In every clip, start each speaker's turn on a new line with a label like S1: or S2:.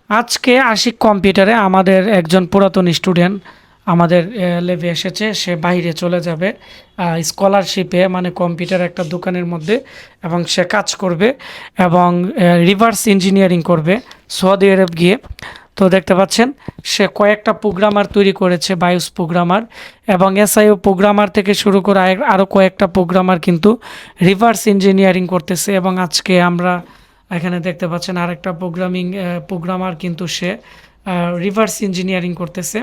S1: আজকে আশিক কম্পিউটারে আমাদের একজন পুরাতন স্টুডেন্ট আমাদের লেভে এসেছে। সে বাইরে চলে যাবে স্কলারশিপে, মানে কম্পিউটার একটা দোকানের মধ্যে, এবং সে কাজ করবে এবং রিভার্স ইঞ্জিনিয়ারিং করবে সৌদি আরব গিয়ে। তো দেখতে পাচ্ছেন সে কয়েকটা প্রোগ্রামার তৈরি করেছে, বায়োস প্রোগ্রামার এবং এসআইও প্রোগ্রামার থেকে শুরু করে আরও কয়েকটা প্রোগ্রামার কিন্তু রিভার্স ইঞ্জিনিয়ারিং করতেছে। এবং আজকে আমরা এখানে দেখতে পাচ্ছেন আরেকটা প্রোগ্রামার কিন্তু সে রিভার্স ইঞ্জিনিয়ারিং করতেছে।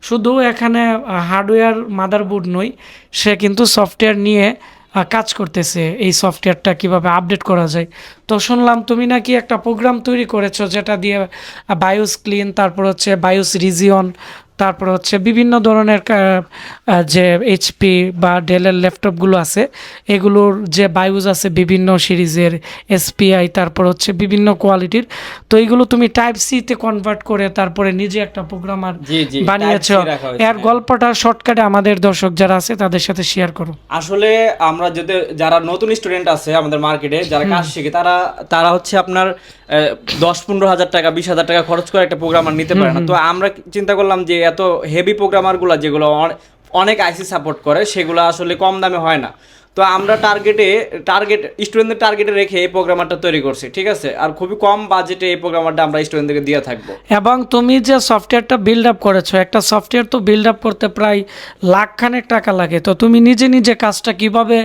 S1: শুধু এখানে হার্ডওয়্যার মাদারবোর্ড নয়, সে কিন্তু সফটওয়্যার নিয়ে কাজ করতেছে, এই সফটওয়্যারটা কিভাবে আপডেট করা যায়। তো শুনলাম তুমি নাকি একটা প্রোগ্রাম তৈরি করেছো যেটা দিয়ে বায়োস ক্লিন, তারপর হচ্ছে বায়োস রিজিয়ন, তারপর হচ্ছে বিভিন্ন ধরনের যে এইচপি বা ডেলের ল্যাপটপগুলো আছে এগুলোর যে বায়োস আছে বিভিন্ন সিরিজের এসপিআই, তারপর হচ্ছে বিভিন্ন কোয়ালিটির। তো এইগুলো তুমি টাইপ সিতে কনভার্ট করে তারপরে নিজে একটা প্রোগ্রামার বানিয়েছো। এর গল্পটা শর্টকাটে আমাদের দর্শক যারা আছে তাদের সাথে শেয়ার করো।
S2: আসলে আমরা যদি যারা নতুন স্টুডেন্ট আছে আমাদের মার্কেটে যারা কাজ শিখে তারা হচ্ছে আপনার 10-15 হাজার টাকা 20,000 টাকা খরচ করে একটা প্রোগ্রামার নিতে পারে না। তো আমরা চিন্তা করলাম যে এত হেভি প্রোগ্রামারগুলো যেগুলো অনেক আইসি সাপোর্ট করে সেগুলো আসলে কম দামে হয় না। তো আমরা স্টুডেন্টদের টার্গেটে রেখে এই প্রোগ্রামারটা তৈরি করছি, ঠিক আছে। আর খুবই কম বাজেটে এই প্রোগ্রামারটা আমরা স্টুডেন্টদেরকে দিয়ে থাকবো।
S1: এবং তুমি যে সফটওয়্যারটা বিল্ড আপ করেছো, একটা সফটওয়্যার তো বিল্ড আপ করতে প্রায় লাখখানেক টাকা লাগে। তো তুমি নিজে নিজে কাজটা কিভাবে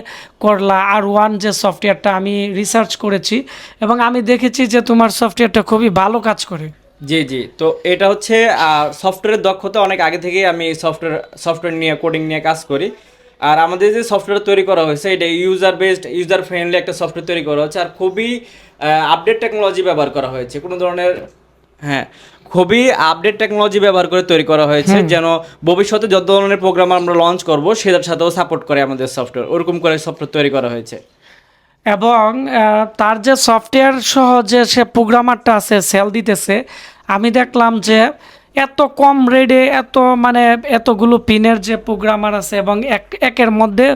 S1: করলা? আর ওয়ান যে সফটওয়্যারটা আমি রিসার্চ করেছি এবং আমি দেখেছি যে তোমার সফটওয়্যারটা খুবই ভালো কাজ করে।
S2: জি জি, তো এটা হচ্ছে সফটওয়্যারের দক্ষতা অনেক আগে থেকেই আমি সফটওয়্যার নিয়ে কোডিং নিয়ে কাজ করি। আর আমাদের যে সফটওয়্যার তৈরি করা হয়েছে এটা ইউজার ফ্রেন্ডলি একটা সফটওয়্যার তৈরি করা হয়েছে। আর খুবই আপডেট টেকনোলজি ব্যবহার করা হয়েছে, কোনো ধরনের খুবই আপডেট টেকনোলজি ব্যবহার করে তৈরি করা হয়েছে, যেন ভবিষ্যতে যত ধরনের প্রোগ্রাম আমরা লঞ্চ করবো সেটার সাথেও সাপোর্ট করে আমাদের সফটওয়্যার, ওরকম করে সফটওয়্যার তৈরি করা হয়েছে।
S1: এবং তার যে সফটওয়্যার সহ যে সে প্রোগ্রামারটা আছে সেল দিতেছে, আমি দেখলাম যে এত কম রেটে এতগুলো পিনের যে প্রোগ্রামার আছে এবং একের মধ্যে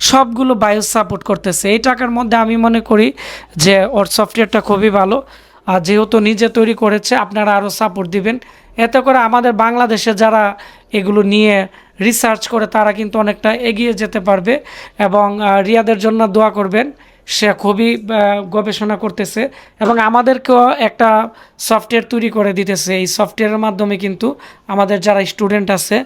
S1: সবগুলো বায়োস সাপোর্ট করতেছে। এই টাকার মধ্যে আমি মনে করি যে ওর সফটওয়্যারটা খুবই ভালো। আর যেহেতু নিজে তৈরি করেছে, আপনারা আরও সাপোর্ট দিবেন। এতে করে আমাদের বাংলাদেশে যারা এগুলো নিয়ে রিসার্চ করে তারা কিন্তু অনেকটা এগিয়ে যেতে পারবে। এবং রিয়াদের জন্য দোয়া করবেন, সে খুবই গবেষণা করতেছে এবং আমাদেরকেও একটা সফটওয়্যার তৈরি করে দিতেছে। এই সফটওয়্যারের মাধ্যমে কিন্তু আমাদের যারা স্টুডেন্ট আছে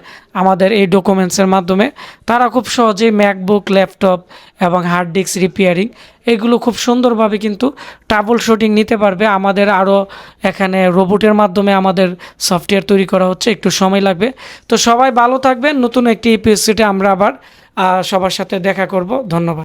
S1: আমাদের এই ডকুমেন্টসের মাধ্যমে তারা খুব সহজেই ম্যাকবুক, ল্যাপটপ এবং হার্ড ডিস্ক রিপেয়ারিং এগুলো খুব সুন্দরভাবে কিন্তু ট্রাবল শুটিং নিতে পারবে। আমাদের আরও এখানে রোবটের মাধ্যমে আমাদের সফটওয়্যার তৈরি করা হচ্ছে, একটু সময় লাগবে। তো সবাই ভালো থাকবেন। নতুন একটি এপিসোডে আমরা আবার সবার সাথে দেখা করব। ধন্যবাদ।